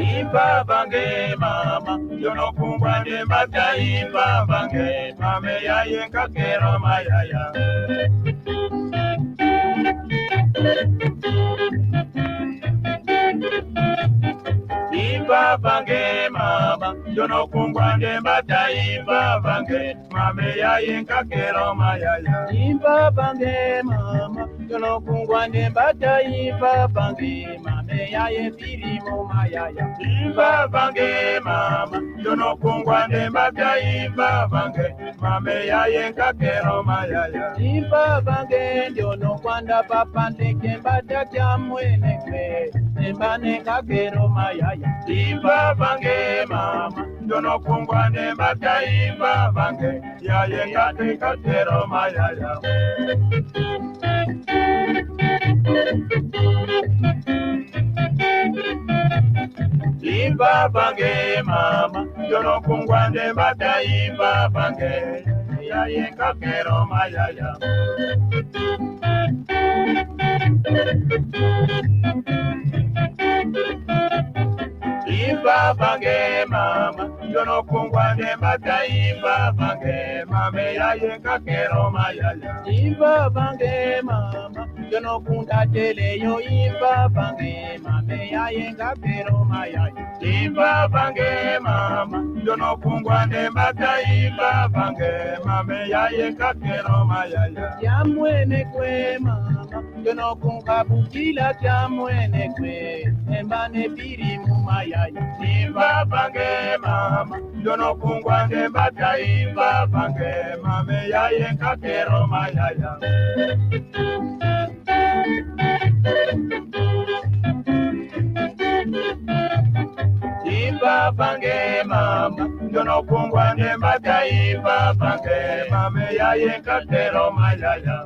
Imba bange mama, yo no kumbwa ne mata imba bange, mame ya yenka kero mayaya. Imba bange mama, yo no kumbwa ne mata imba bange, mame ya yenka kero mayaya. Imba bange mama, yo no kumbwa ne mata imba bange, mame ya yepiri mo mayaya. Imba bange mama, yo no kumbwa ne mata imba bange, mame ya yenka kero mayaya. Imba bange yo no kwanda papa ndeke mbata kya mwene kwe, embane kakero mayaya. Imba bange mama, yo no kumbwa ne mata imba bange, ya yenka kero mayaya. Imba bange mama, yo no kumbwa ne mata imba bange, ya yenka kero mayaya. Imba bange mama, yo no kumbwa ne mata imba bange, mame ya yenka kero mayaya. Imba bange mama, yo no kunda tele yo imba bange, mame ya yenka kero mayaya. Imba bange mama, yo no kumbwa ne mata imba bange, mame ya yenka kero mayaya. Ya mwene kwe mama, yo no kunga bukila kya mwene kwe, embane piri mu mayaya. Imba bange mama, yo no kungwa ne mata imba bange, mame ya yenka kero mayaya. Imba bange mama, yo no kungwa ne mata imba bange, mame ya yenka kero mayaya.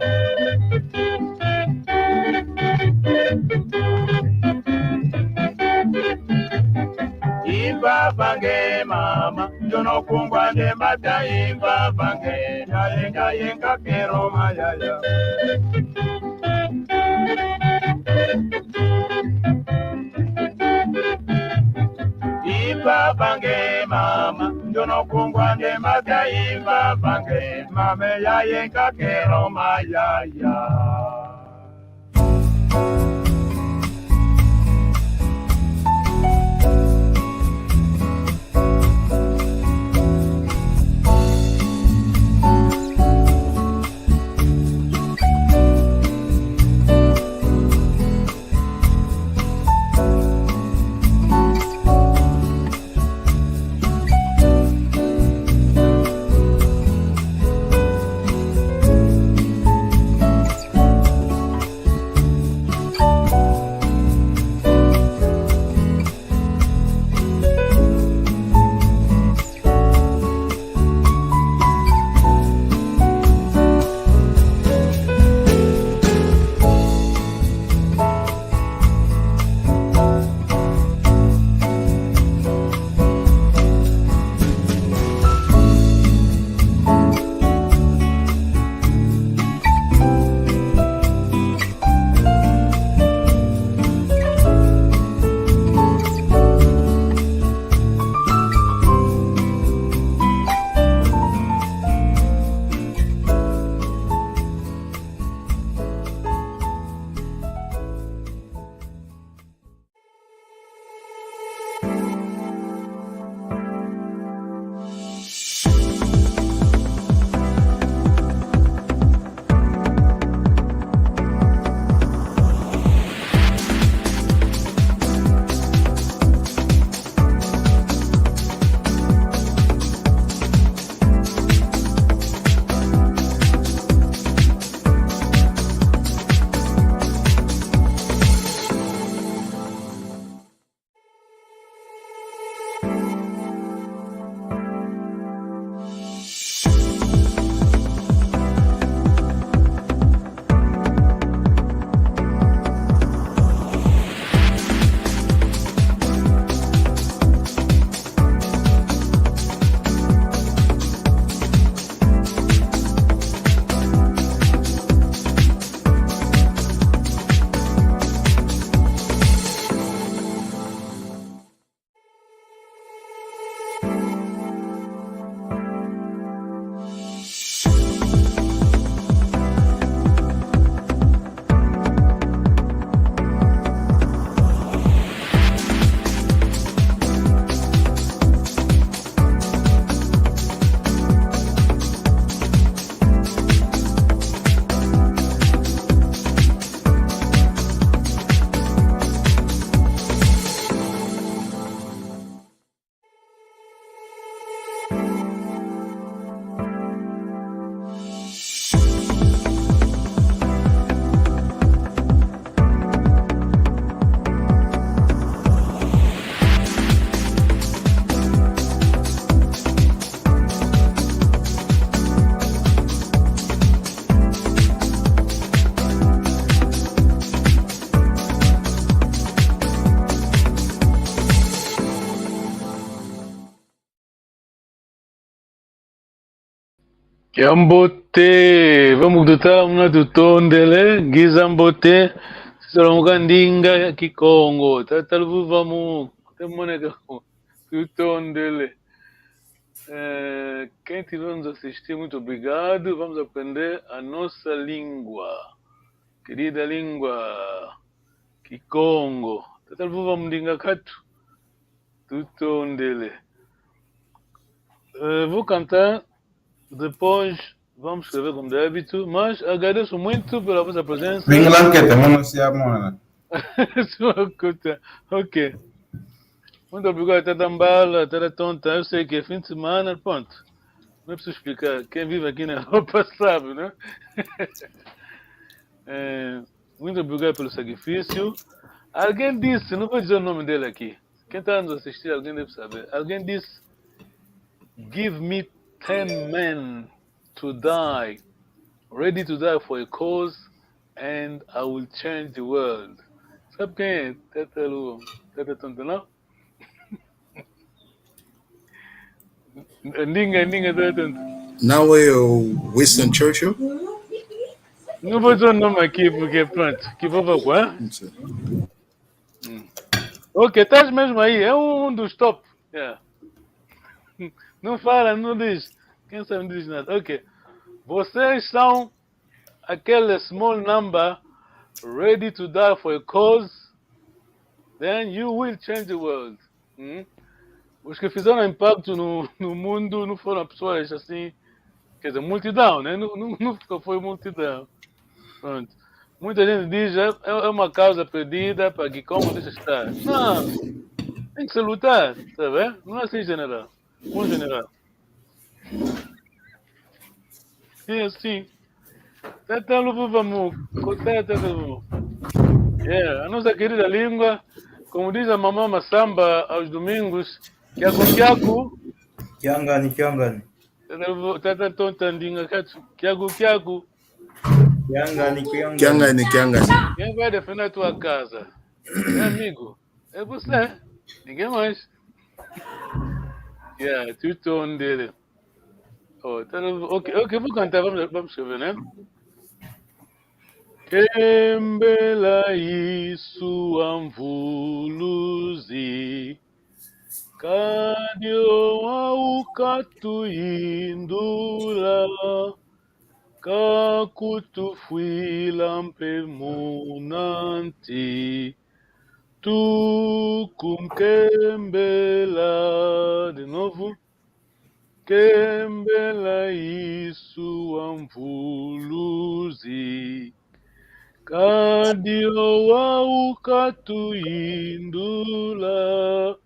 Imba bange mama, yo no kumbwa ne mata imba bange, ya yenka kero mayaya. Imba bange mama, yo no kumbwa ne mata imba bange, mame ya yenka kero mayaya. Kiambote, vamos dutar uma dutondele, gizambote, salongandinga kikongo, tatalu vamos, temonega dutondele. Quem estiver nos assistir, muito obrigado. Vamos aprender a nossa língua, querida língua kikongo. Tatalu vamos dinga katu, dutondele. Vou cantar, depois vamos escrever como de hábito, mas agradeço muito pela vossa presença. Vinglante, vamos se amar. Ok. Muito obrigado, Tata Mbala, Tata Tonta. Eu sei que é fim de semana, pronto. Não é preciso explicar. Quem vive aqui na Europa sabe, né? Muito obrigado pelo sacrifício. Alguém disse, não vou dizer o nome dele aqui. Quem está nos assistir, alguém deve saber. Alguém disse, give me 10 men to die, ready to die for a cause, and I will change the world. Sabe quem é? Tata Tonta, não? Ninguém, Tata Tonta. Não é o Winston Churchill? Não vou dizer o nome aqui, porque pronto, que vou vacuar. Ok, estás mesmo aí, é um dos top. Yeah. Não fala, não diz. Quem sabe não diz nada. Ok. Vocês são aquele small number ready to die for a cause, then you will change the world. Os que fizeram impacto no mundo não foram pessoas assim, quer dizer, multidão, né? Nunca foi multidão. Pronto. Muita gente diz é uma causa perdida para que como deixa estar. Não, tem que se lutar, tá vendo? Não é assim, general. Um general. Sim, assim. Vamos. A nossa querida língua, como diz a mamãe Massamba aos domingos, Kiagu. Kiangani. Tata tonta ndinga katu. Kiagu. Kiangani. Quem vai defender a tua casa? É amigo. É você. Ninguém mais. Tu on dele. Ok, vou cantar, vamos escrever, né? Kembela isso amvuluzi, kadio au katuindula, kakutufuila mpe munanti, tu kembela, de novo. Kembela isso amvuluzi, kadio au katuindula,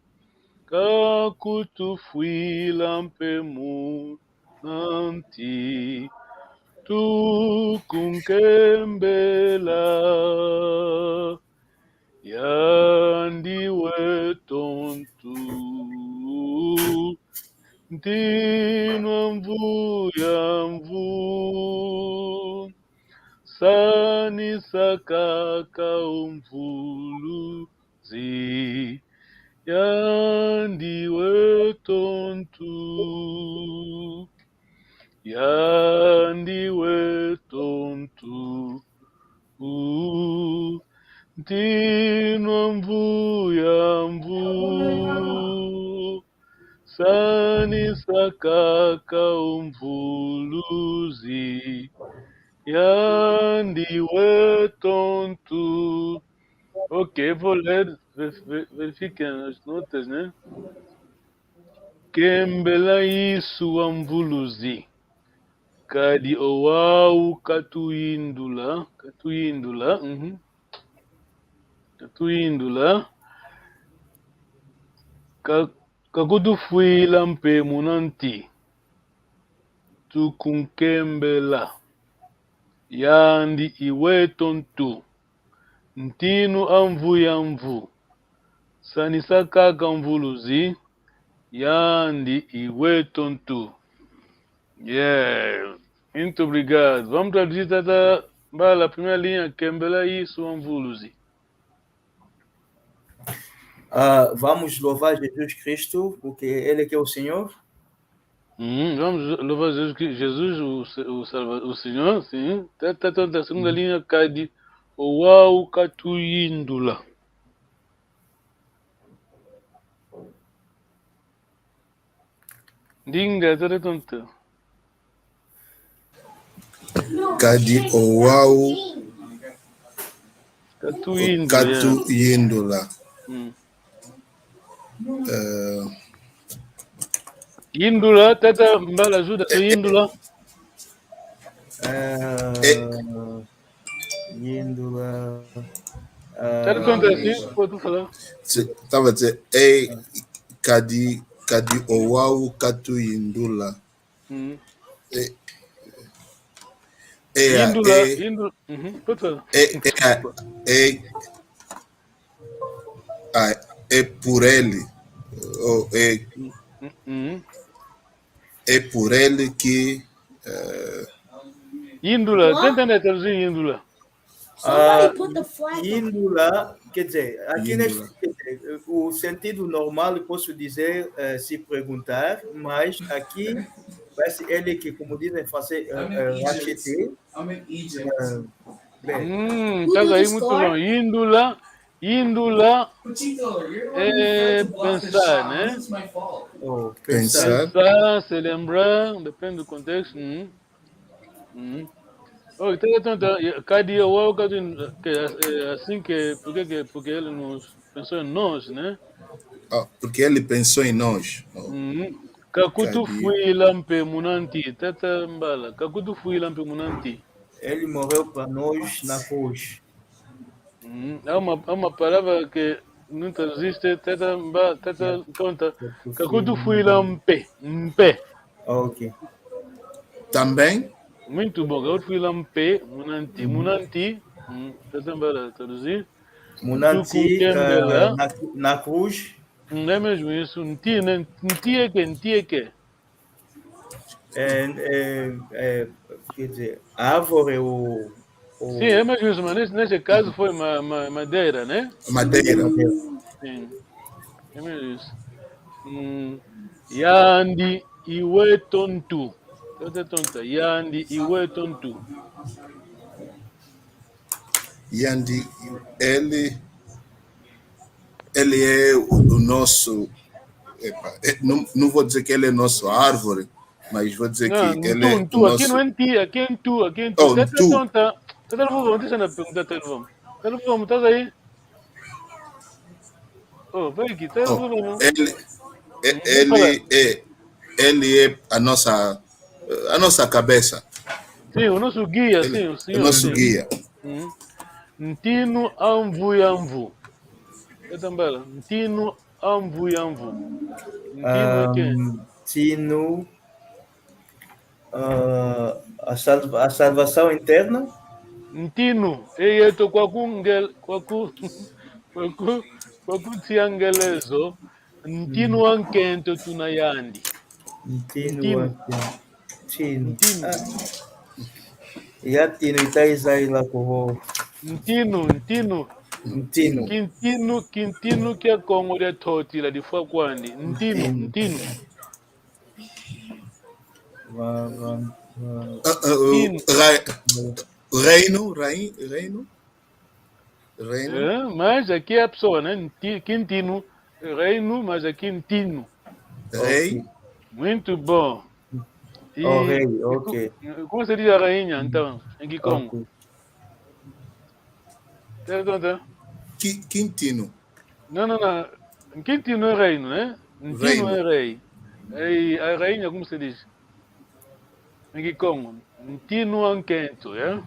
kakutufuila mpe munanti, tu kembela, yandiwe tontu. Dino mvu, sani sakaka umvuluzi, yandiwe tontu, dino mvu, sani sakaka umvuluzi, yandiwe tontu. Ok, vou ler, verifiquem as notas, né? Kembela isso amvuluzi, kadi owau katuindula, kakutufuila mpe munanti, tukunkembela, yandi iwe tontu, ntinu amvu, sanisakaka mvuluzi, yandi iwe tontu. Muito obrigado. Vamos traduzir, Tata Mbala, a primeira linha, kembela isso amvuluzi. Vamos louvar Jesus Cristo, porque Ele que é o Senhor. Vamos louvar Jesus, o Senhor, sim. A segunda linha cai de Uau Katuyindula. Dinga, tonta. Kadi Owau Katuyindula. Yindula, tata mbala ajuda Yindula. Yindula. Tata tonta assim, pode tu falar. Tava dizendo, Kadi Owau Katuyindula. Yindula. Pode falar. É por ele. É por ele que. Yindula, tenta traduzir Yindula. Indo lá, quer dizer, aqui neste, o sentido normal, eu posso dizer, se perguntar, mas aqui parece ele que, como dizem em francês, racheter. Tá aí muito bom. Indo lá é pensar, né? Pensar, se lembrar, depende do contexto. Então, cada uau, assim que, porque ele nos pensou em nós, né? Porque ele pensou em nós. Kakutu fui lampe munanti, tata mbala. Kakutu fui lampe munanti. Ele morreu para nós na cruz. É uma palavra que não existe, tata conta. Kakutu fui lampe, mpe. Ok. Também? Muito bom. Kakutu fui lampe munanti. Tata mbala traduzir. Munanti na cruz. Não é mesmo isso? Ntie que? Quer dizer, árvore ou... Sim, é mesmo isso, mas nesse caso foi madeira, né? Madeira. Sim, é mesmo isso. Yandi iwe tontu. Tonta. Yandi iwe tontu. Yandi, ele é o nosso... não vou dizer que ele é nosso árvore, mas vou dizer que ele é o nosso... Aqui não é ti, aqui é tu. Tonta. Telefone, deixa eu perguntar telefone. Telefone, estás aí? Vai aqui, telefone. Ele é a nossa cabeça. Sim, o nosso guia, sim, o senhor. O nosso guia. Ntino amvu. Também. Ntino amvu. Ntino a salvação interna. Ntino eyeto kwaku tiangelezo. Ntino ankento tunayandi. Ntino. Ya tino itaizai la koho. Ntino. Quintino que é como de toti lá de Faquani. Ntino. Reino. Mas aqui é a pessoa, né? Quintino. Reino, mas aqui Ntino. Rei. Muito bom. Rei, ok. Como se diz a rainha, então, em que como? Quintino. Não. Quintino é reino, né? Ntino é rei. A rainha, como se diz? Em que como? Ntino anquento, é?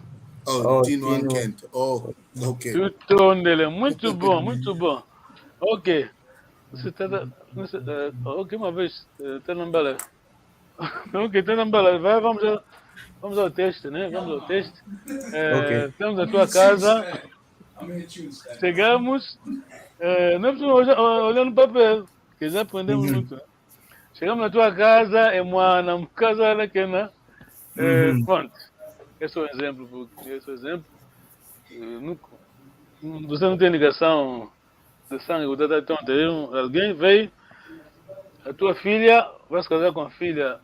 Tino anquento. Ok. Muito bom. Ok. Você está... Ok, uma vez, está na bala. Ok, está na bala. Vamos ao teste, né? Estamos na tua casa. Chegamos. Não precisamos olhar no papel, que já aprendemos muito. Chegamos na tua casa, é uma casa pequena. Pronto. Esse é o exemplo. Você não tem ligação de sangue, alguém veio, A tua filha vai se casar com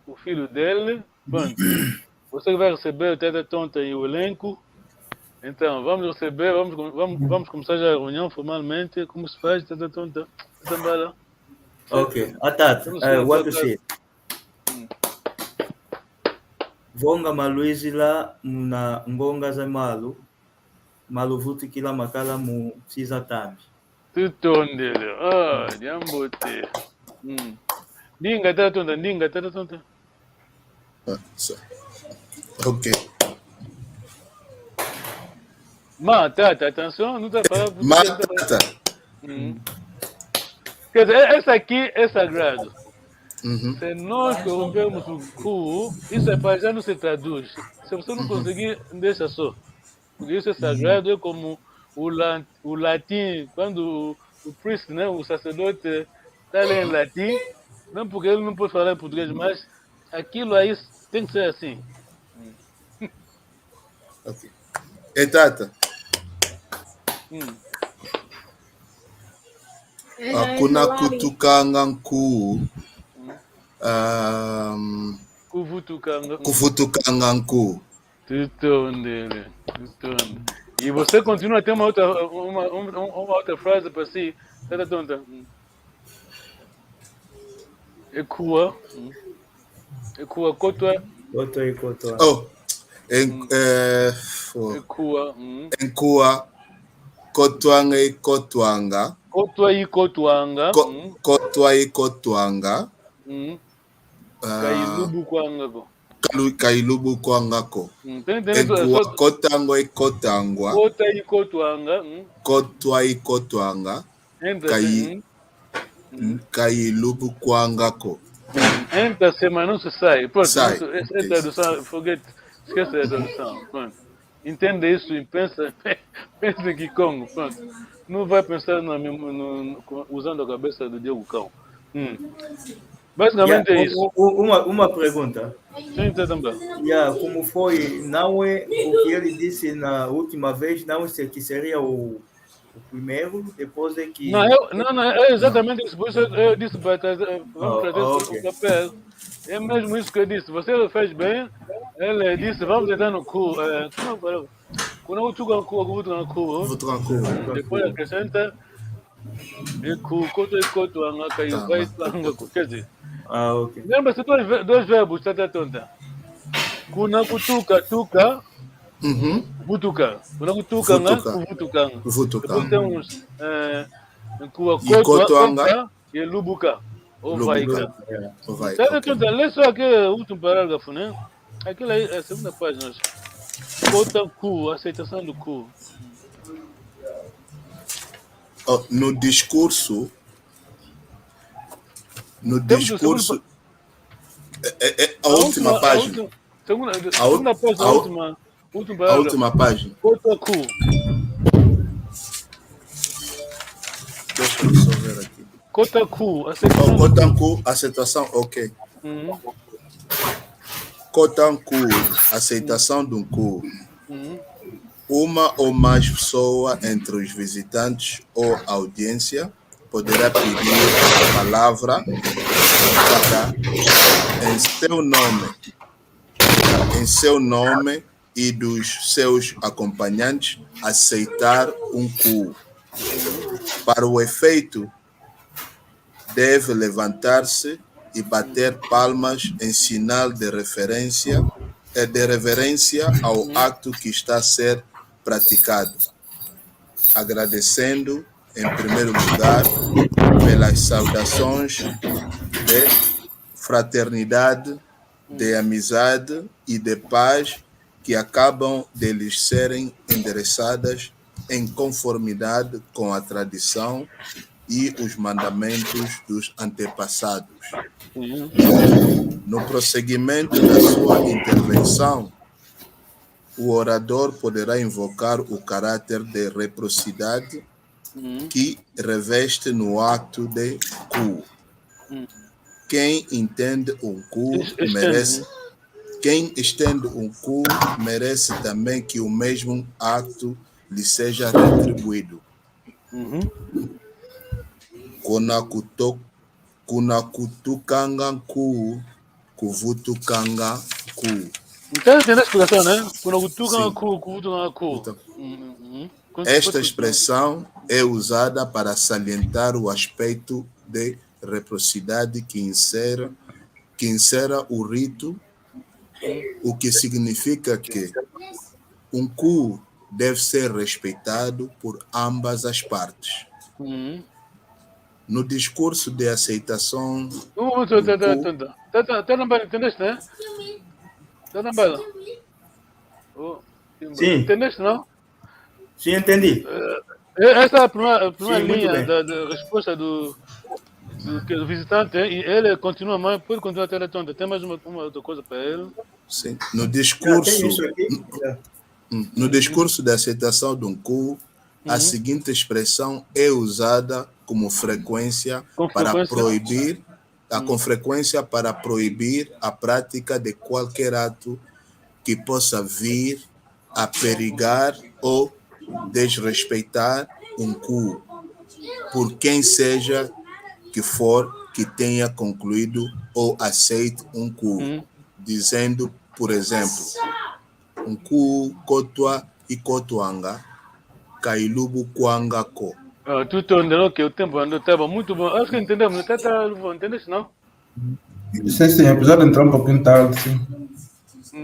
o filho dele. Pronto. Você vai receber o Teta Tonta e o elenco. Então, vamos receber, vamos começar já a reunião formalmente. Como se faz, Teta Tonta? Ok. Atata, what to say? Vonga maluizi lá na ngonga za malu vuti kila makala mu siza tambi. Tutondele. Jambote. Ninga Teta Tonta. Ok. Tata, atenção, não está falando. Tata. Quer dizer, essa aqui é sagrado. Se nós corrompemos o cu, isso é para já não se traduz. Se você não conseguir, deixa só. Porque isso é sagrado, é como o latim, quando o priest, né, o sacerdote, está lendo em latim, não porque ele não pode falar em português, mas aquilo aí tem que ser assim. Ok. E Tata? Kuna kutukanga nku. Kuvutukanga nku. Tutondele. E você continua a ter uma outra frase para si. Tata Tonta. Ekua kotwa. Oh. Ekua. Enkua. Kotwanga e kotwanga. Kotwa e kotwanga. Kotwa e kotwanga. Kailubu kwangako. Kailubu kwangako. Enkua kotango e kotangwa. Kota e kotwanga. Kotwa e kotwanga. Kailubu kwangako. Entra semana não se sai. Pronto, sai. Essa tradução, esquece a tradução. Pronto. Entenda isso e pensa em Kikongo. Pronto. Não vai pensar usando a cabeça do Diego Cão. Basicamente é isso. Uma pergunta. Sim, também. Como foi, não é o que ele disse na última vez, não é que seria o primeiro, depois é que... Não, é exatamente isso. Por isso eu disse para vamos trazer o papel. É mesmo isso que eu disse. Você fez bem. Ele disse, vamos entrar no cu. Quando eu chugo no cu, eu vou no cu. Depois acrescenta e cu, coto e coto, anga, e vai anga, quer dizer. Ok. Lembra-se dois verbos, Tata Tonta. Kuna kutuka, tuka. Butuka. Kuna kutuka, kuvutuka. Depois temos kua koto e lubuka. Ou vaika. Tata Tonta, lê só aquele último parágrafo, né? Aquilo aí é a segunda página. Cota cu, aceitação do cu. No discurso. A última página. Segunda página, a última página. Cota cu. Deixa eu só ver aqui. Cota cu, aceitação. Cota cu, aceitação, ok. Cotancu, aceitação de um cu. Uma ou mais pessoas entre os visitantes ou audiência poderá pedir a palavra em seu nome e dos seus acompanhantes aceitar um cu. Para o efeito, deve levantar-se e bater palmas em sinal de reverência ao ato que está a ser praticado, agradecendo, em primeiro lugar, pelas saudações de fraternidade, de amizade e de paz que acabam de lhes serem endereçadas em conformidade com a tradição e os mandamentos dos antepassados. No prosseguimento da sua intervenção, o orador poderá invocar o caráter de reciprocidade que reveste no ato de cu. Quem entende um cu merece. Quem estende um cu merece também que o mesmo ato lhe seja retribuído. kuna kutukanga ku kuvutukanga ku. Então, tem a explicação, né? Kuna kutukanga ku kuvutukanga ku. Esta expressão é usada para salientar o aspecto de reciprocidade que insera o rito, o que significa que um cu deve ser respeitado por ambas as partes. No discurso de aceitação... Entendeste, né? Sim. Entendeste, não? Sim, entendi. Essa é a primeira Sim, linha da resposta do visitante, e ele continua, mas pode continuar até a tonta. Tem mais uma outra coisa para ele? Sim. No discurso... Tem isso aqui? No discurso de aceitação de um cu, a seguinte expressão é usada como frequência para proibir a prática de qualquer ato que possa vir a perigar ou desrespeitar um cu, por quem seja que for que tenha concluído ou aceite um cu, dizendo, por exemplo, um cu kotwa e kotuanga, kailubu kwangako. Tu entendeu que o tempo andou, estava muito bom. Acho que entendemos, entendeste, não? Sim, apesar de entrar um pouquinho tarde, sim.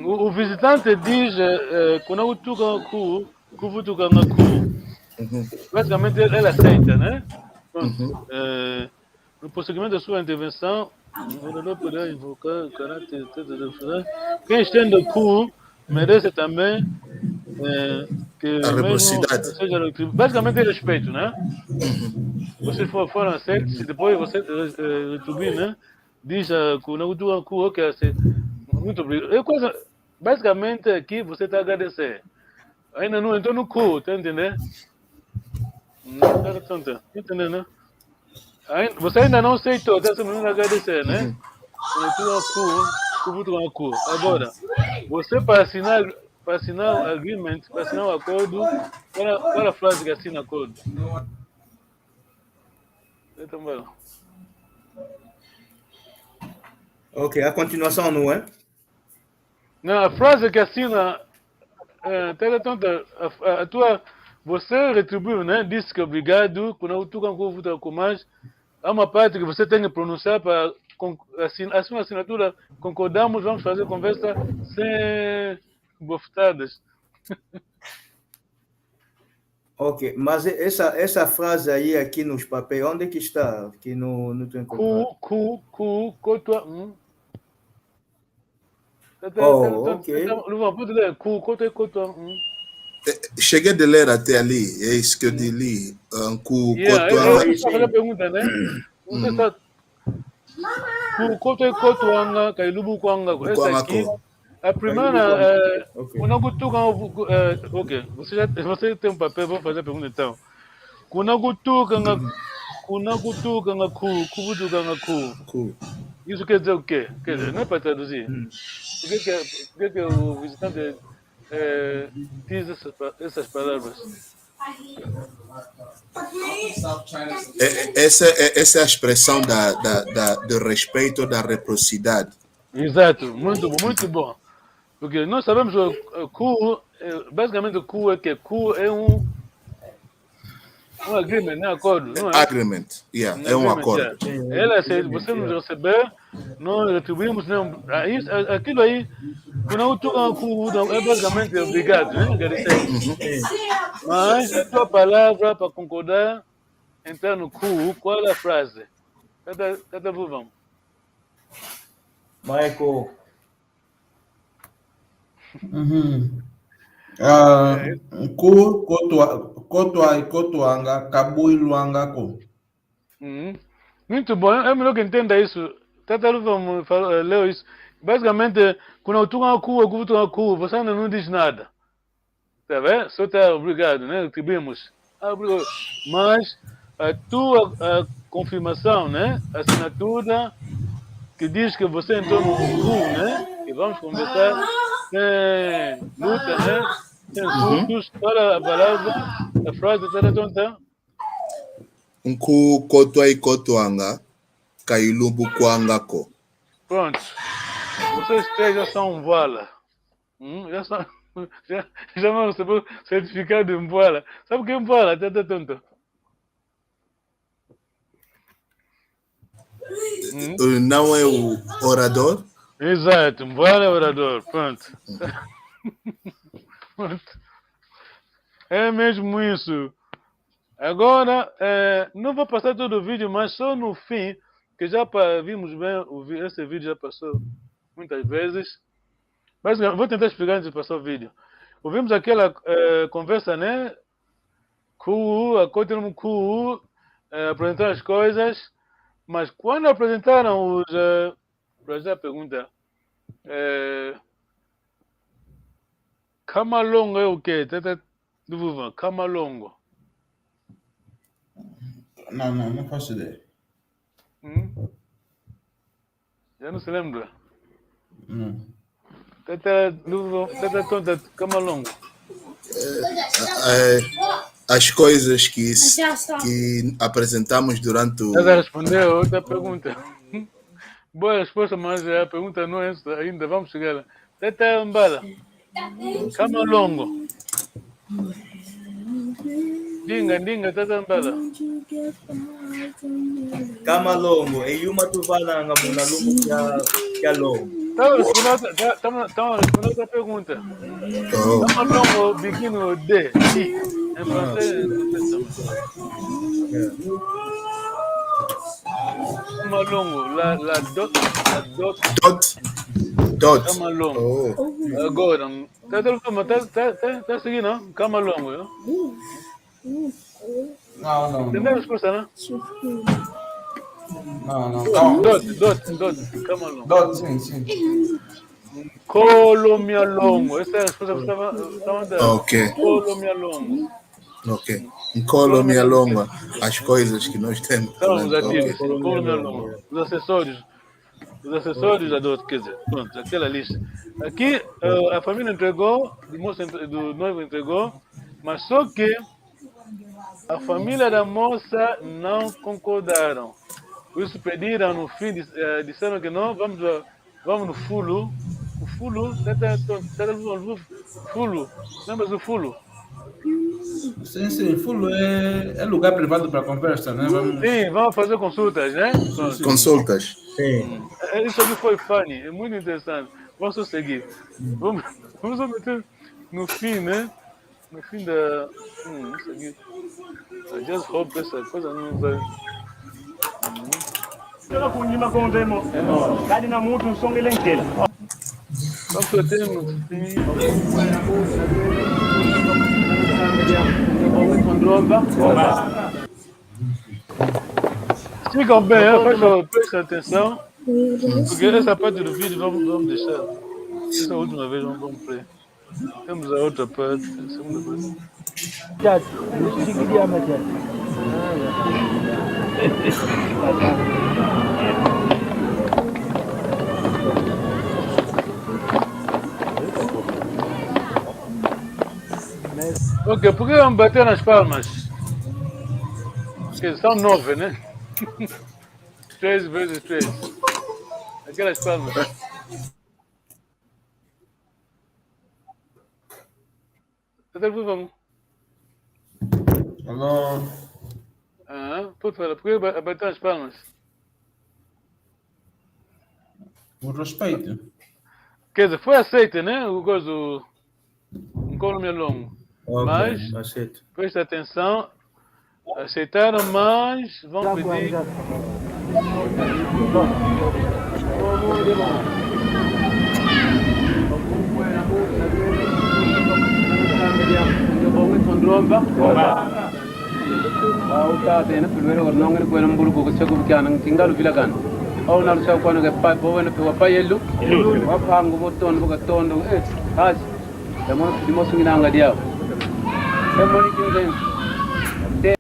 O visitante diz, quando eu toco o cu, kuvutuka na cu. Basicamente, ele aceita, né? No prosseguimento da sua intervenção, o orador poderá invocar o caráter de quem estende o cu merece também que a reciprocidade seja basicamente respeito, né? Vocês foram aceitos e depois você retribuir, né? Diz que não do cu que é muito obrigado. Basicamente aqui você está agradecendo. Ainda não entrou no cu, tá entendendo? Não está tonta, entendendo? Você ainda não aceitou, está simplesmente agradecer, né? Cu. Agora, você para assinar o agreement, para assinar o acordo, qual a frase que assina o acordo? Então, ok, a continuação não é? Não, a frase que assina, você retribuiu, né? Disse que obrigado, quando tu concorda com mais, há uma parte que você tem que pronunciar para a sua assinatura. Concordamos, vamos fazer conversa sem bofetadas. Ok, mas essa frase aí aqui nos papéis, onde é que está? Aqui no teu encontro? Cotua. Ok. Cheguei de ler até ali, é isso que eu li. Eu só fazer a pergunta, né? Você está... Cotuanga, Kailubu Kwanga, essa aqui... A primeira, ok, você tem um papel, vou fazer a pergunta então. Isso quer dizer o quê? Quer dizer, não é para traduzir. Por que o visitante diz essas palavras? Essa é a expressão do respeito, da reciprocidade. Exato, muito bom. Porque nós sabemos que o cu, basicamente o cu é que cu é um agreement, né? Acordo, não é? Agreement, yeah, é um acordo. Se você nos receber, nós retribuímos, né? Aquilo aí, quando eu toco o cu, é basicamente obrigado, né? Mas a tua palavra para concordar, entrar no cu, qual é a frase? Cada vamos. Michael. Ku kotua e kotuanga kabuiluanga ko. Muito bom, é melhor que entenda isso. Vamos ler isso. Basicamente, quando tu o cu, você ainda não diz nada. Tá vendo? Só está obrigado, né? Retribuímos. Obrigado. Mas a tua confirmação, né? Assinatura que diz que você entrou no cu, né? E vamos conversar sem luta, né? Sem surtos. Para a palavra, a frase está tonta. Um cu kotua e kotuanga, Kailumbu Kwangako. Pronto. Vocês três já são Mvola. Já vão receber certificado de Mvola. Sabe o que é Mvola? Tata tonto. Não é o orador? Exato, Mvola é orador. Pronto. Pronto. É mesmo isso. Agora, não vou passar todo o vídeo, mas só no fim, que já vimos bem, esse vídeo já passou muitas vezes. Mas vou tentar explicar antes de passar o vídeo. Ouvimos aquela conversa, né? Continuam apresentar as coisas, mas quando apresentaram os... para já pergunta, Camalongo é o quê? Camalongo. Não faço ideia. Já não se lembra? Não. Tata Camalongo. As coisas que apresentamos durante o... Já respondeu outra pergunta. Boa resposta, mas a pergunta não é essa ainda. Vamos chegar lá. Tata Mbala. Camalongo. Dinga, Tata Mbala. Camalongo, e uma tu vai na lumo que é longo. Estamos respondendo outra pergunta. Camalongo, biquino D. Em francês, Camalongo, la dot. Camalongo. Agora, tá seguindo, não? Camalongo, Não. Entendeu a resposta, não? Não. Dot, Camalongo. Dot, sim. Colomialongo. Essa é a resposta que estava dando. Ok. Colomialongo. Ok. Colomialongo. As coisas que nós temos. Estamos ativos. Colomialongo. Os acessórios da dot, quer dizer, pronto, aquela lista. Aqui a família entregou, do noivo entregou, mas só que a família da moça não concordaram. Por isso pediram no fim, disseram que não, vamos no fulo. O fulo, fulo, lembra do fulo? Sim, fulo é lugar privado para conversa, né? Sim, vamos fazer consultas, né? Consultas. Sim. Isso aqui foi funny, é muito interessante. Vamos só seguir. Vamos só meter no fim, né? No fim da... isso aqui. I just hope essa coisa não vai... Vamos só ter no fim... Ficam bem, presta atenção, porque essa parte do vídeo vamos deixar. Essa última vez vamos play. Temos a outra parte, a segunda parte. Ok, por que vamos bater nas palmas? Porque são 9, né? 3 vezes 3. Aquelas palmas. Vamos. Alô? Pode falar, por que bater nas palmas? Por respeito. Quer dizer, foi aceito, né? O gozo um colomia longo. Okay, mas, aceito. presta atenção, aceitaram, mas vão pedir. Primeiro não é bueno mbuluko ko sego bikan ng tingalu bilagan aw na sa ko nga pa bo wena pa yellu wa pangu bo ton bo tondo has da mo di mo sungina nga dia da mo ni que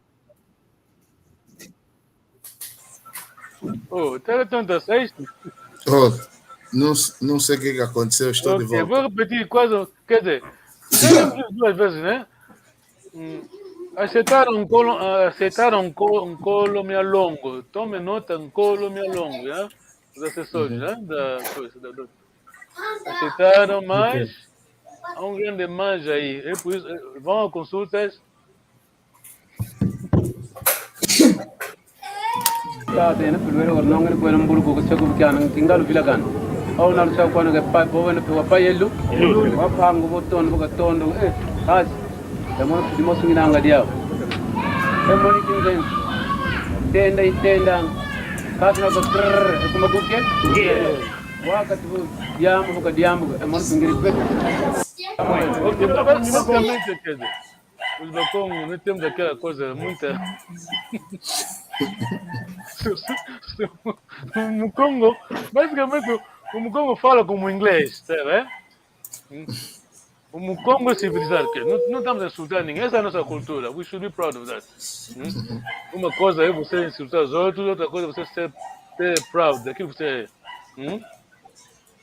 Oh, tá tanto sexto? Oh, não sei o que aconteceu, estou de volta. Vou repetir quase, quer dizer, duas vezes, né? Aceitaram um colo meio longo. Tome nota, um colo meio longo, já? Os assessores, já? Da coisa, aceitaram, mas há um grande mais aí. É por isso, vão a consultas. Tá, tem, né? Primeiro, agora não, depois não vou colocar o que não tinggal o vilagan. Ao não sei quando que pai, vou ver o pai ele. Vou pango, vou tondo, tá? Estamos de moço na angadia. Estamos de tenda. Casa na bater, como que é? Waka tu diamo, que diamo, é muito ingrid. Ok, basicamente, quer dizer, os balcões não temos aquela coisa muita. No Congo, basicamente, o Mukongo fala como inglês, sabe? O Mukongo é civilizado, não estamos a insultar ninguém, essa é a nossa cultura. We should be proud of that. Uma coisa é você insultar os outros, outra coisa é você ser proud daquilo que você é.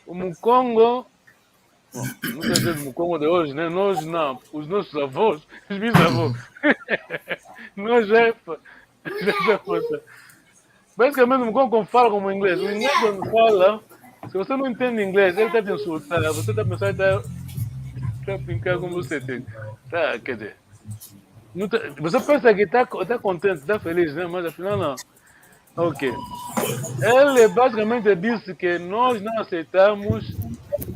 O Mukongo, não quer dizer o Mukongo de hoje, né? Nós não, os nossos avós, os bisavós, nós já fosse. Basicamente, o Mukongo fala como inglês. O inglês, quando fala, se você não entende inglês, ele está te insultando, você está pensando que está a brincar com você. Tá, quer dizer, você pensa que está contente, está feliz, né? Mas afinal não. Ok. Ele basicamente disse que nós não aceitamos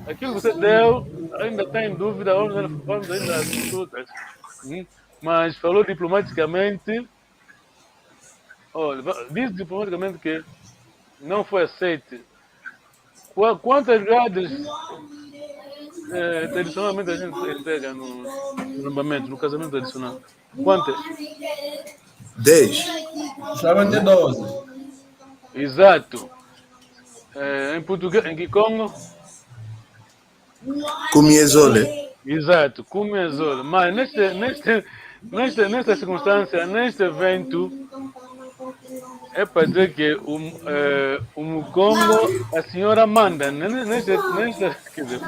aquilo que você deu, ainda está em dúvida, vamos ainda às consultas. Mas falou diplomaticamente, olha, disse diplomaticamente que não foi aceito. Quantas grades tradicionalmente a gente pega no armamento, no casamento tradicional? Quantas? 10. Chama de 12. Exato. Em português, em Kikongo? Kumiezole. Exato, Kumiezole. Mas nesta circunstância, neste evento, é para dizer que o Mukongo, a senhora manda, quer dizer,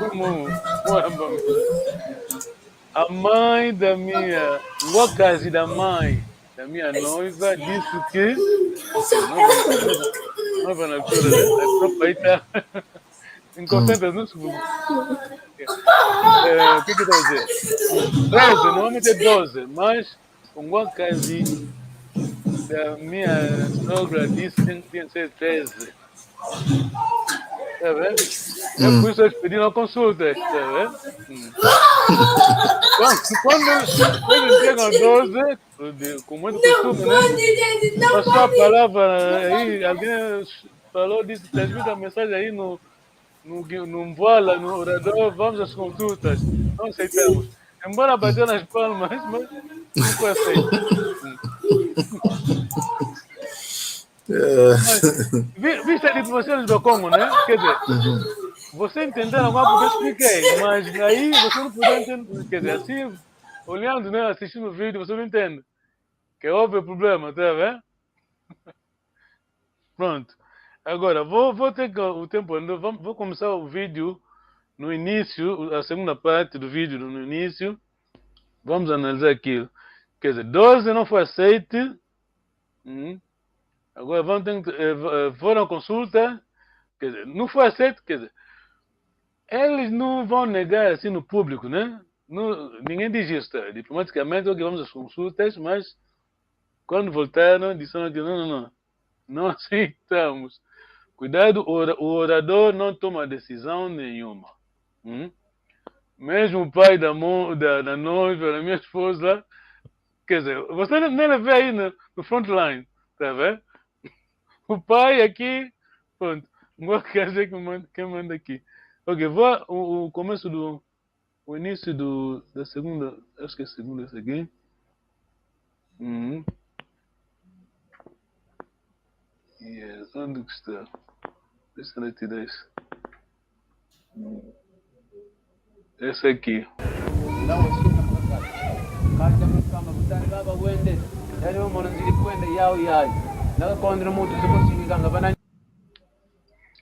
a mãe da minha, o caso da mãe da minha noiva, disse que, nova na altura, a tropa aí está incontente, não se o que eu estou a dizer? 12, normalmente é 12, mas o caso da minha sogra disse que tinha que ser 13. Está vendo? É por isso que eles pediram a consulta. Está vendo? Quando chegam a 12, com muito costume, né? Passou a palavra aí, alguém falou, disse, transmite a mensagem aí no voala, no orador, vamos às consultas. Não aceitamos. Embora bateu nas palmas, mas não foi aceito. Viste a diplomacia do Congo, né? Quer dizer, você entendeu agora porque eu expliquei, mas aí você não pode entender. Quer dizer, assim, olhando, né, assistindo o vídeo, você não entende. Que é óbvio o problema, tá vendo? Pronto. Agora, vou ter o tempo, vou começar o vídeo no início, a segunda parte do vídeo no início. Vamos analisar aquilo. Quer dizer, 12 não foi aceito. Agora foram à consulta. Quer dizer, não foi aceito. Quer dizer, eles não vão negar assim no público, né? Ninguém diz isso. Tá? Diplomaticamente, ok, vamos às consultas, mas quando voltaram, disseram que não aceitamos. Cuidado, o orador não toma decisão nenhuma. Mesmo o pai da noiva, da minha esposa, quer dizer, você nem vê aí no frontline, tá vendo? O pai aqui, pronto, não quer dizer quem manda aqui. Ok, vou o começo o início da segunda, acho que é a segunda essa aqui. Yes, onde que está? Deixa eu tirar isso. Esse aqui.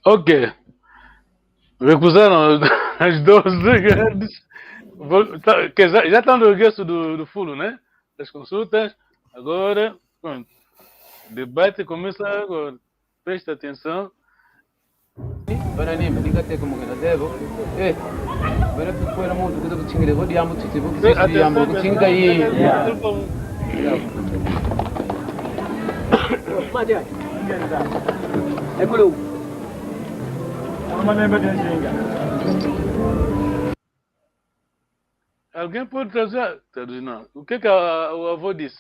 Ok. Recusaram as 12 grandes. Já estão no regresso do fulo, né? as consultas. Agora, pronto. O debate começa agora. Presta atenção. Bana ni mendinga te como que na devo. Bana tu foi na mão do que tinha levado diamo te tipo que se diamo que tinha aí. Mas já. É pelo. Alguém pode trazer? Não. O que o avô disse?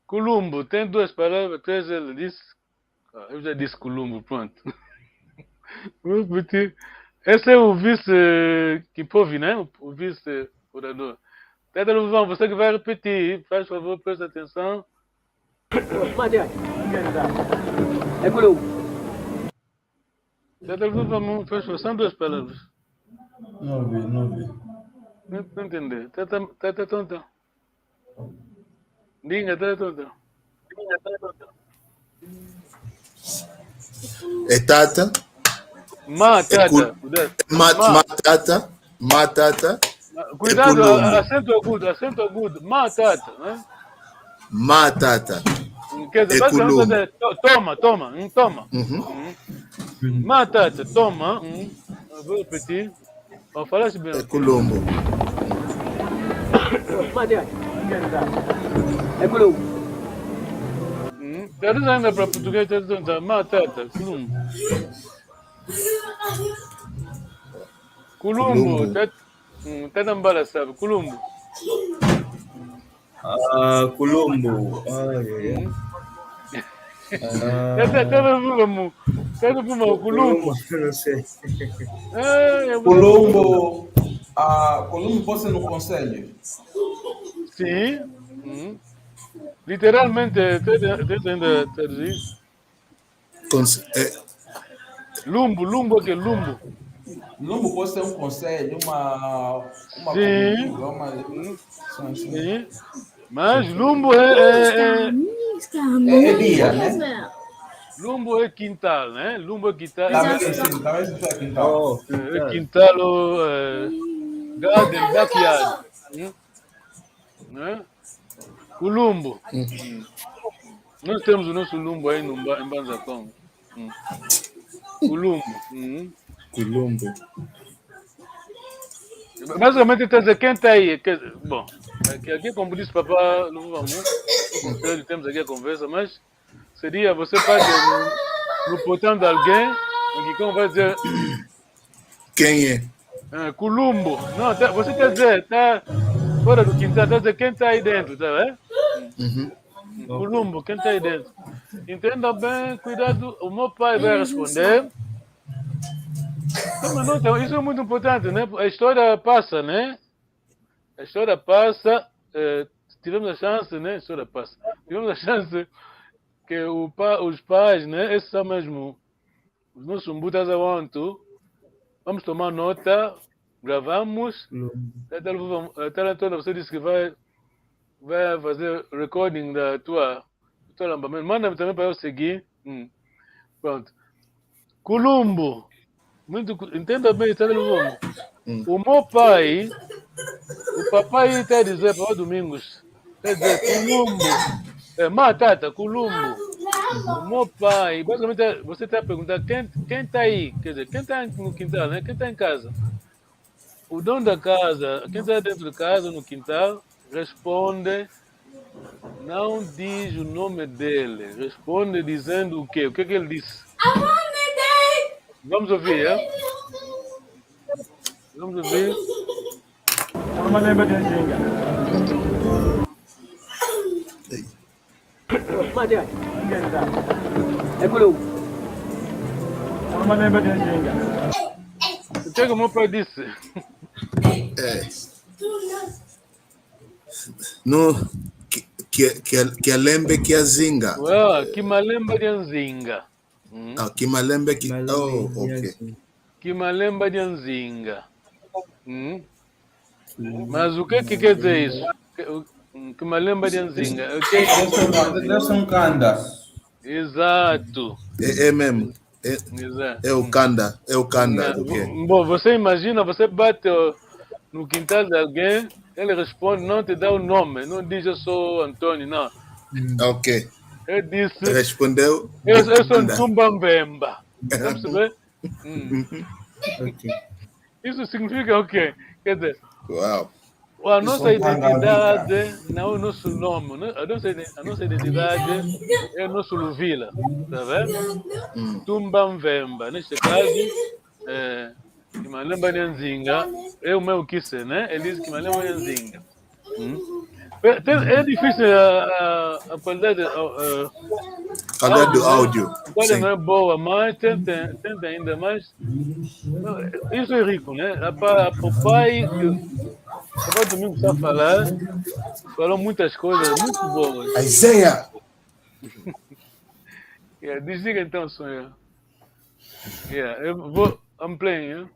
Columbo, tem duas palavras, três ele disse. Eu já disse Columbo, pronto. Vou repetir. Esse é o vice-Kipov, né? O vice-orador. Teta Luvão, você que vai repetir, faz favor, presta atenção. Mas já. É pelo. Teta Luvão, faz favor, são duas palavras. Não vi. Não entender. Teta tonta. Diga, teta tonta. É tata. Matata. Matata. Cuidado, acento agudo. Matata, né? Matata. Quer dizer, basicamente, toma. Matata, toma. Vou repetir. Vou falar assim bem. É Colombo. É pelo. Traduz ainda para português, matata, Colombo. Colombo, teta mbala sabe, Colombo. Colombo. Teta Colombo. Não sei. Colombo. Colombo pode ser no conselho. Sim. Literalmente, teta ainda traduzir. Lumbo é que lumbo. Lumbo pode ser um conselho, uma Sim. Mas lumbo é dia, né? Lumbo é quintal, né? Lumbo é quintal. Talvez seja quintal. É quintal, garden, backyard. Né? O lumbo. Nós temos o nosso lumbo aí em Banzacão. O lumbo. Colombo. Basicamente, quer dizer, quem está aí? Bom, aqui, como disse o papá, não vamos, temos aqui a conversa, mas seria você pode no portão de alguém, aqui como vai dizer. Quem é? Columbo. Não, você quer dizer, está fora do quintal, está dizer quem está aí dentro, tá vendo? Columbo, quem está aí dentro. Entenda bem, cuidado, o meu pai vai responder. Não, isso é muito importante, né? A história passa, né? A história passa, tivemos a chance, né? A história passa. Tivemos a chance que os pais, né? Esses são mesmo os nossos umbutas aonto. Vamos tomar nota, gravamos. Até Antônio, você disse que vai fazer recording da tua lambamento. Manda-me também para eu seguir. Pronto. Columbo. Entenda bem, está levando. O meu pai, o papai está a dizer para o Domingos, quer dizer, Columbo, matata, Columbo. O meu pai, basicamente você está a perguntar quem está aí, quer dizer, quem está no quintal, né? Quem está em casa? O dono da casa, quem está dentro de casa, no quintal, responde, não diz o nome dele, responde dizendo o quê? O que é que ele disse? Vamos ouvir, é? Vamos ouvir. É pelo. O que é que o meu pai disse? No, que a lembre que a zinga. Que malemba de anzinga. Que malembe que... Oh, ok. Que malemba de anzinga. Mas o que é que quer dizer isso? Que malemba de anzinga. Deve ser um canda. Exato. É mesmo. É o canda. Okay. Bom, você imagina, você bate no quintal de alguém, ele responde, não te dá o nome, não diz eu sou Antônio, não. Ok. Ele disse, Respondeu. eu sou Ntumba Mbemba. Tá percebendo? Ok. Isso significa o quê? Quer dizer, Uau. a nossa identidade não é o nosso nome, né? A nossa identidade é o nosso Luvila, tá vendo? Tumba Mvemba, neste caso, Kimalemba Nyanzinga, eu mesmo quis ser, né? Ele diz Kimalemba Nyanzinga. É difícil a qualidade do áudio. A qualidade não é boa, mas tenta ainda mais. Isso é rico, né? O pai Domingo está a falar, falou muitas coisas muito boas. Isaiah! Desliga então o som. I'm playing.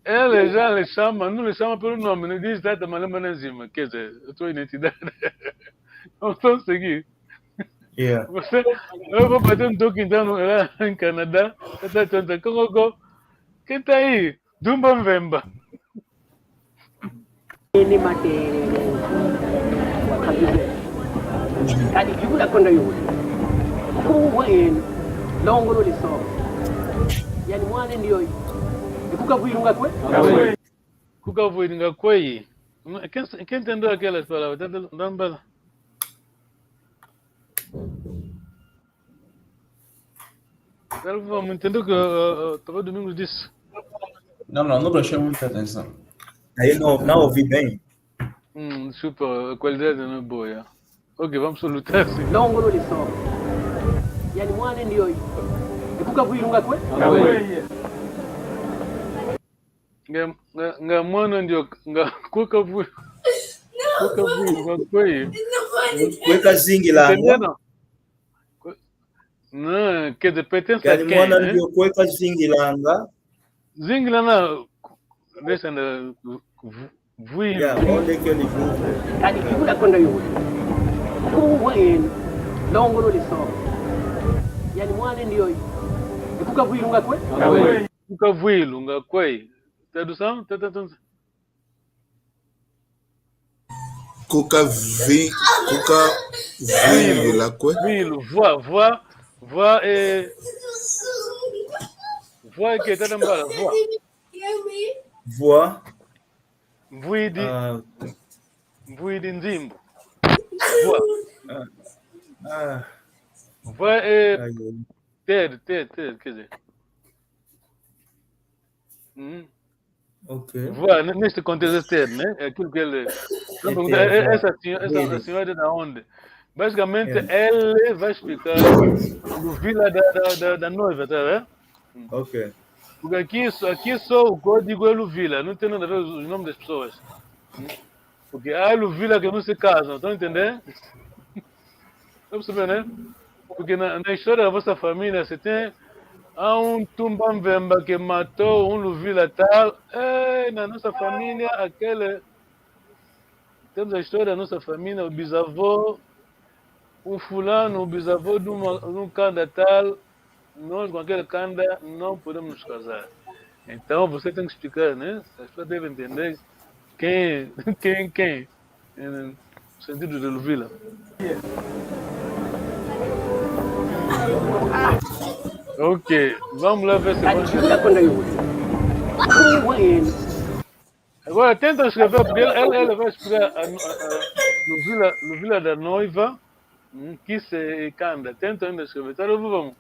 Ele já lhe chama, não lhe chama pelo nome, não diz Tata Malema Nenzima, quer dizer, a tua identidade. Não estou a seguir. Yeah. Eu vou bater um toque então lá em Canadá. Quem está aí? Dumba Mvemba. Ini mati kabile. Kadi kibula konda yule. Kuwen longo lo so. Yani mwana ndio. Kukavuirunga kwe? Kukavuirunga kwe. Quem entendeu aquelas palavras? Dá. Vamos entender o que o Tava Domingos disse. Não prestei muita atenção. Aí não ouvi bem. Desculpa, a qualidade não é boa. Ok, vamos lutar sim. Longo lo so. Yani mwana ndio. Kukavuirunga kwe? Nga mwana ndio nga kukavuirunga kwe. Kweka zingilanga. Não, quer dizer, pertence a quem, né? Mwana ndio kweka zingilanga. Zingilanga, deixa na vuir. Onde que ele vive? Kadi kibula konda yule. Kuwen longo lo so. Yani mwana ndio. Kukavuirunga kwe? Kukavuirunga kwe. Tradução? Kukavuirunga kwe? Voix é que está na bala, voix. Voix. Vui de Nzimbo. Voix. Voix é ter, quer dizer. Ok. Voix, neste contexto é ter, né? É aquilo que ele... Essa senhora é da onde? Basicamente, ele vai explicar o vila da noiva, tá vendo? Ok. Porque aqui só o código é Luvila, não tem nada a ver os nomes das pessoas. Porque há Luvila que não se casam, estão entendendo? Estão percebendo, né? Porque na história da vossa família, você tem um Tumba Mvemba que matou um Luvila tal. Na nossa família, temos a história da nossa família, o bisavô, um fulano, o bisavô de um canda tal, nós com aquele canda não podemos nos casar. Então você tem que explicar, né? As pessoas devem entender quem, no sentido de Luvila. Ok, vamos lá ver se agora tenta escrever, porque ela vai explicar a Luvila da noiva. Que se canta, tenta ainda escrever, tá vamos.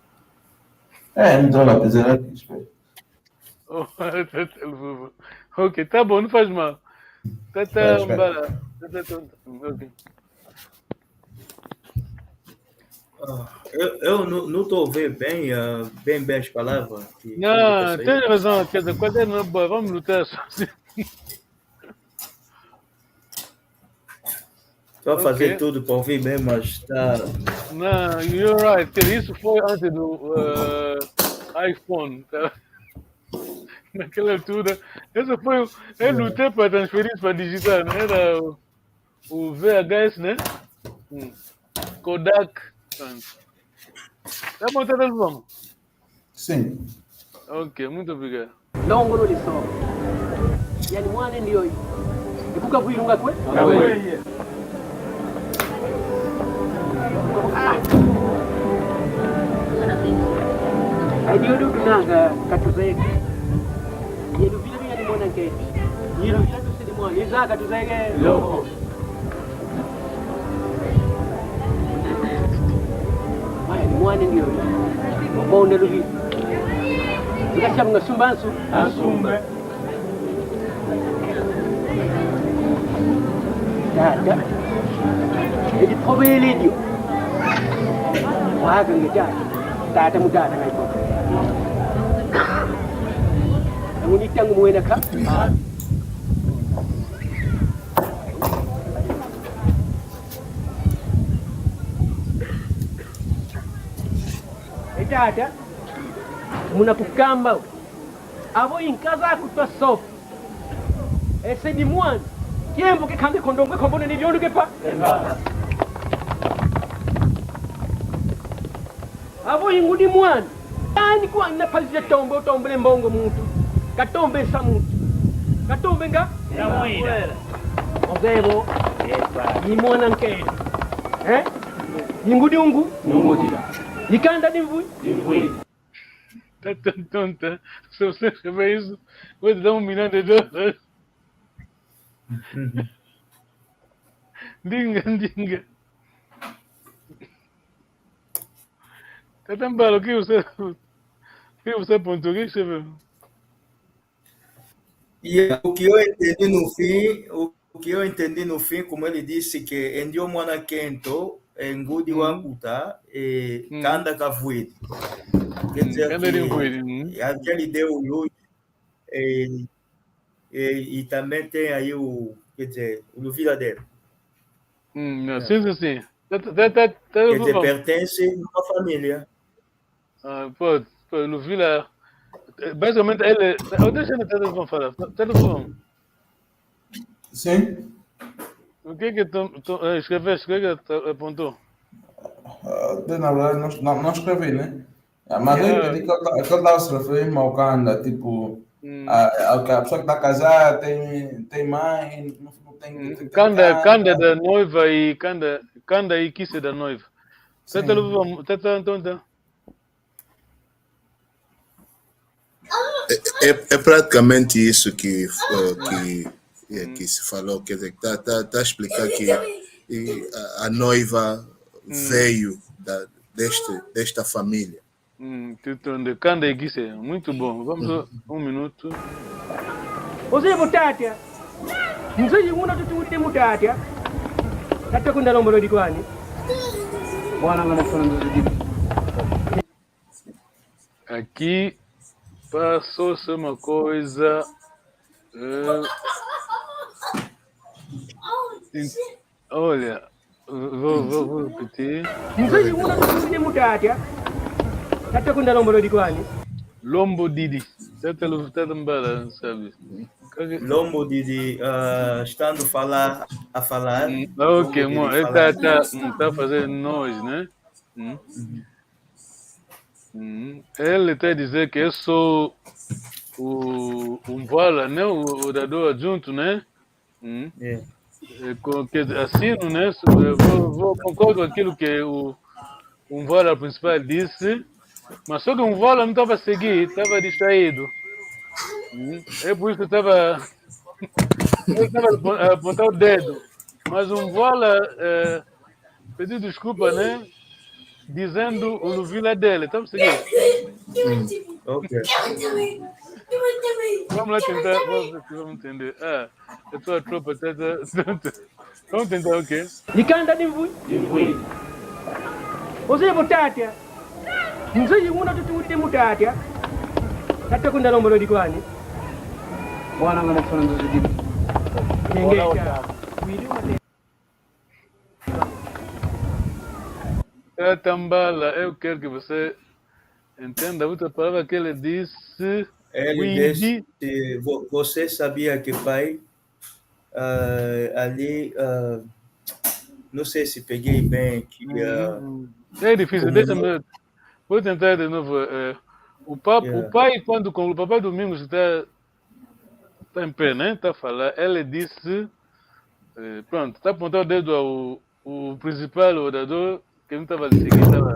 Não estou lá, dizer aqui. Ok, tá bom, não faz mal. Eu não estou a ouvir bem as palavras. Não, tem razão, quer dizer, quando não é boa, vamos lutar sozinho. Estou a fazer tudo para ouvir bem, mas está... Não, you're right. Isso foi antes do iPhone. Tá? Naquela altura, essa foi... Eu lutei para transferir para digital, né? Era o VHS, né? Kodak. Tá bom, tá bom. Sim. Ok, muito obrigado. Longo no liso. Yani mwana ndio hii. Ikuka kuilunga kwe? Ndio tunanga katuzeke. Yelu vile vile ni mwana nketi. Yelu vile tusidi mwana. Iza katuzeke. Longo. Mwana ndio hii. Mbona lugi. Tukashamnga sumbansu. Asumbe. Dada. Jadi probeli dia. Wah, kan dia. Tata muda na ito. Ngunit yang umuwi na ka? Dada. Muna kukamba. Avo in casa kutwa sopo. Ese ni mwana. Kiembo ke kande kondongwe kombone ni lyondu ke pa? Avo ingudi mwana. Ani kwa ina palizia tombe utombele mbongo muntu. Katombe sa muntu. Katombe nga? Ya mwida. Ozevo. Ni mwana nkeli. Ingudi ungu? Ngudi. Ikanda ni mvui? Mvui. Tá tão tonta. Se você receber isso, vou te dar $1 milhão. Dinga. Tá tão balo que você apontou, o que você viu? E o que eu entendi no fim, como ele disse que endio mwana kento, engudi wakuta, e kanda kavuidi. Quer dizer que aquele deu o luz e também tem aí o, quer dizer, o Viladeiro. Sim. Quer dizer, pertence a uma família. Pô, no Vila, basicamente ele, deixa ele telefone falar, telefone. Sim. O que tu escreveste, o que apontou? Na verdade, não escrevi, né? Mas ele estava se referindo ao Kanda, tipo, a pessoa que está casada tem mãe, não tem. Kanda da noiva e Kanda e Kisse da noiva. É praticamente isso que se falou, quer dizer, está a explicar que a noiva veio desta família. Kanda e Kisse, muito bom. Vamos um minuto. Você mutatia. Não sei uma do tu tem mutatia. Até quando não morou de quando? Bora lá falando de. Aqui passou-se uma coisa. Olha, vou repetir. Não sei uma do tu tem mutatia. Até quando não morou de quando? Lombo Didi. Sabe? Lombo Didi, estando a falar. Ok, ele está fazendo nós, né? Ele está a dizer que eu sou um vala, né? O orador adjunto, né? Assino, né? Vou concordo com aquilo que o vala principal disse, mas só que um vala não estava a seguir, estava distraído. É por isso que estava a apontar o dedo. Mas um vala pediu desculpa, né? Dizendo o Luvila dele. Estamos seguindo. Ok. Vamos lá tentar. Vamos entender. A tua tropa está. Vamos tentar o quê? De canta de vui? De vui. Você é mutatia. Não sei uma do tu tem mutatia. Até quando não morou de quando? Bora lá falando de. Ninguém já. Tambala, eu quero que você entenda a outra palavra que ele disse. Ele disse, você sabia que pai, ali, não sei se peguei bem, que... é difícil, deixa-me Vou tentar de novo. O pai, quando o papai Domingos está em pé, né? Está a falar, ele disse, pronto, está apontando o dedo ao principal orador, que não estava seguindo.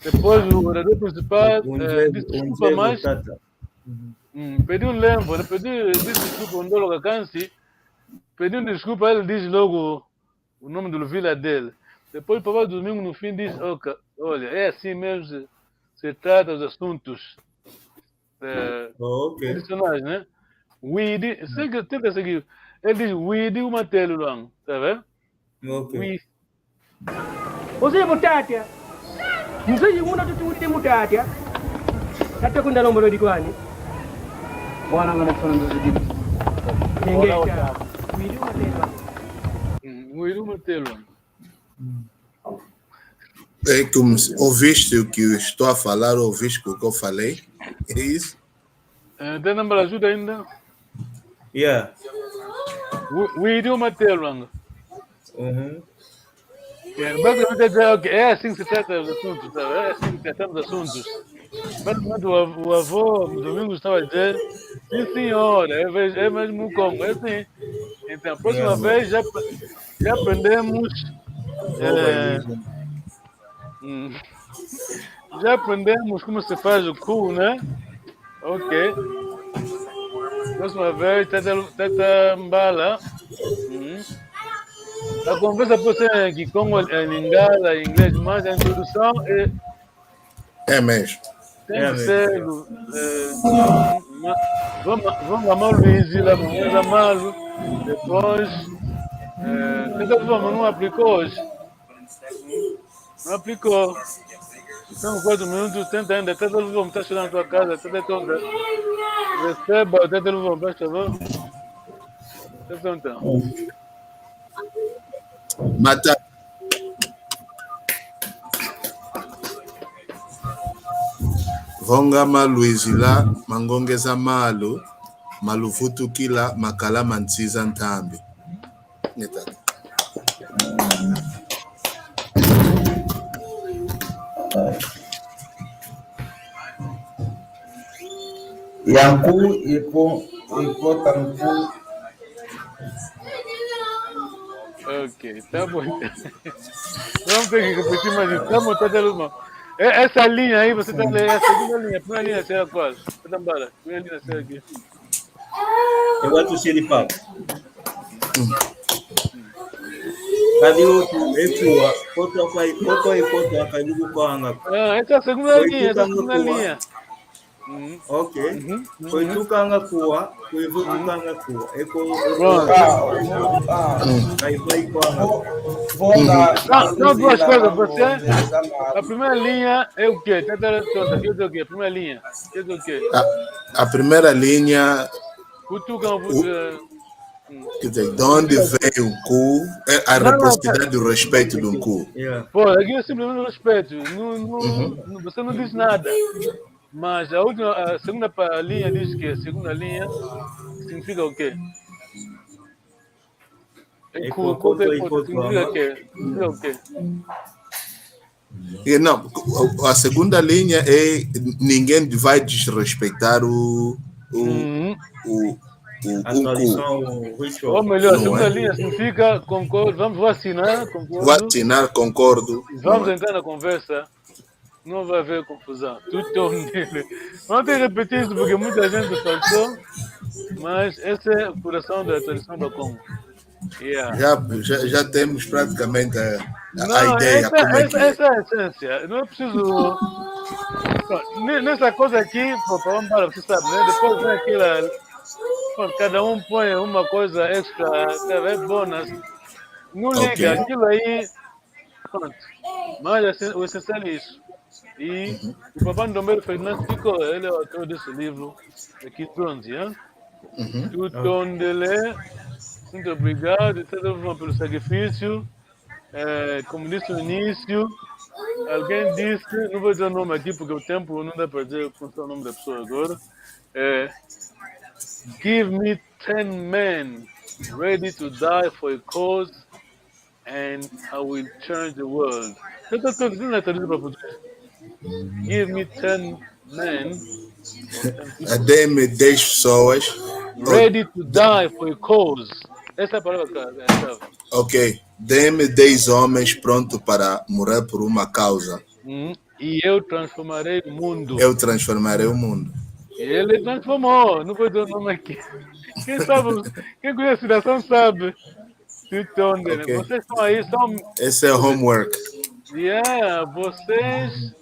Depois o orador principal disse desculpa, mas pediu um lembro, disse desculpa, um dolo Cansi, pediu desculpa, ele diz logo o nome do vila dele. Depois o papai Domingo no fim diz, olha, é assim mesmo, se trata dos assuntos tradicionais, né? Tenta seguir. Ele diz, Widi o Matelo lang, tá vendo? Ok. Você Mutatia. Não sei uma do tudo Mutatia. Até quando não morou de Guani. Bwana ngana falando de gibi. Ninguém. Widi Widi o o Matelo. Matelo lang. Como ouviste o que eu estou a falar, ouviste o que eu falei? É isso? Tem número de ajuda ainda? Yeah. Widi o Matelo lang. Basicamente é assim que se trata os assuntos, sabe? É assim que tratamos os assuntos. Basicamente o avô Domingos estava a dizer, sim senhora, é mesmo como, é assim. Então, a próxima vez já aprendemos. Já aprendemos como se faz o cu, né? Ok. Próxima vez, tata mbala. A conversa pode ser aqui com em Lingala, em inglês, mas a introdução é mesmo. Tem que ser. Vamos amar o Luizila, vamos amá-lo. Depois. Não aplicou hoje. Não aplicou. São 4 minutos, tenta ainda. Tenta o vamos, está chegando na tua casa. Tenta toda. Receba, tenta o vamos, por favor. Então. Mata. Vongama Luizila, mangongeza malo, malufutukila, makala mantsiza ntambi. Netata. Yanku iko tanku. Ok, tá bom. Vamos ter que repetir mais isso. Tá bom, tá dando. Essa linha aí, você tá lendo, a segunda linha, a primeira linha será qual? Tá embora, a primeira linha será aqui. Eu vou tossir de pau. Cadê outro? Foto a Cadigo Coanga. Essa é a segunda linha, essa é a segunda linha. Ok. Foi tu Kanga Kua, foi tu Kanga Kua. Aí vai Coanga. Não, duas coisas, você. A primeira linha é o quê? O quê? A primeira linha. É o quê? A primeira linha. Quer dizer, de onde vem o cu, é a reciprocidade do respeito do cu. Pô, aqui é simplesmente o respeito. Você não diz nada. Mas a segunda linha diz que a segunda linha significa o quê? Significa o quê? Não, a segunda linha é ninguém vai desrespeitar o ou melhor, a segunda linha significa concordo, vamos vacinar, concordo. Vacinar, concordo. Vamos entrar na conversa. Não vai haver confusão. Tudo nele. Vamos ter que repetir isso porque muita gente faltou, mas esse é o coração da tradição do Congo. Yeah. Já temos praticamente a ideia. Essa é a essência. Não é preciso. Nessa coisa aqui, vamos para você sabe, né? Depois vem aquela. Cada um põe uma coisa extra, bônus. Não liga, aquilo aí. Pronto. Mas o essencial é isso. E o Papai Ndomero Fernandes ficou, ele é o autor desse livro, aqui Tronzi, hein? Tudo dele, muito obrigado, pelo sacrifício. Como disse no início, alguém disse, não vou dizer o nome aqui porque o tempo não dá para dizer o nome da pessoa agora. Give me 10 men ready to die for a cause and I will change the world. Give me 10 men. Dê-me 10 pessoas. Ready to die for a cause. Essa é a palavra, cara. Ok. Dê-me 10 homens prontos para morrer por uma causa. E eu transformarei o mundo. Eu transformarei o mundo. Ele transformou. Não vou dizer o nome aqui. Quem sabe, quem conhece a citação sabe. Okay. Vocês estão aí, são... Esse é homework. Vocês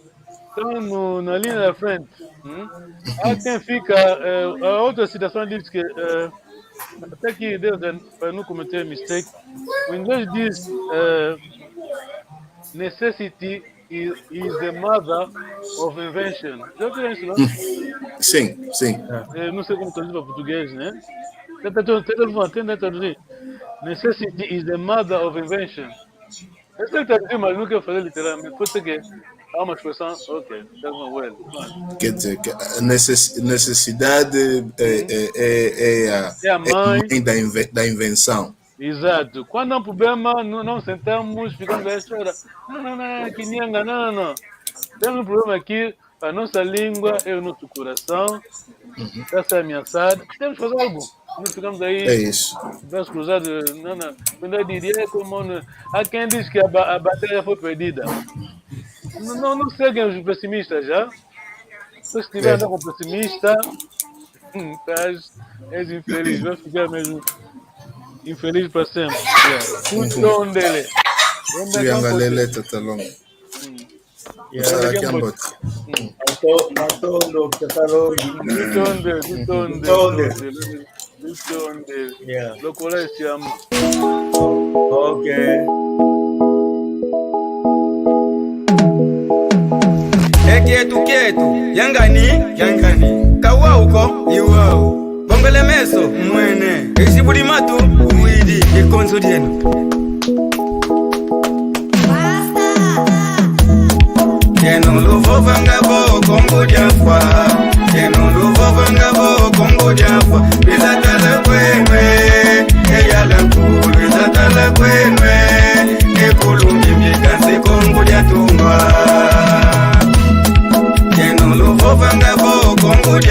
estão na linha da frente. Há quem fica... a outra citação diz que... até que Deus, para não cometer mistake, o inglês diz... necessity is the mother of invention. Já ouviu isso, não? Sim, sim. Eu não sei como traduzir para português, né? Tenta traduzir. Necessity is the mother of invention. Eu sei traduzir, mas não quero fazer literalmente. Pode ser que há uma expressão, ok, quer dizer, que a necessidade é a mãe da invenção. Exato. Quando há um problema, não sentamos, ficamos a chorar. Não, que ninguém, não. Temos um problema aqui, a nossa língua é o nosso coração, está se ameaçado. Temos que fazer algo. Não ficamos aí. É isso. Braços cruzados. Não. Quando eu diria como. Há quem diz que a batalha foi perdida. Não seguem os pessimistas já. Se estiver andando com pessimista, és infeliz. Vai ficar mesmo infeliz para sempre. Tudo dele. Triangalele tatalongo. Okay. Quieto, yangani, kawauko, iwao, bombele meso, mwene, isibudi matu, uidi, ikonso dieno. Yeno luvo vangabo, kongo jafwa, yeno luvo vangabo, kongo jafwa, bisa tala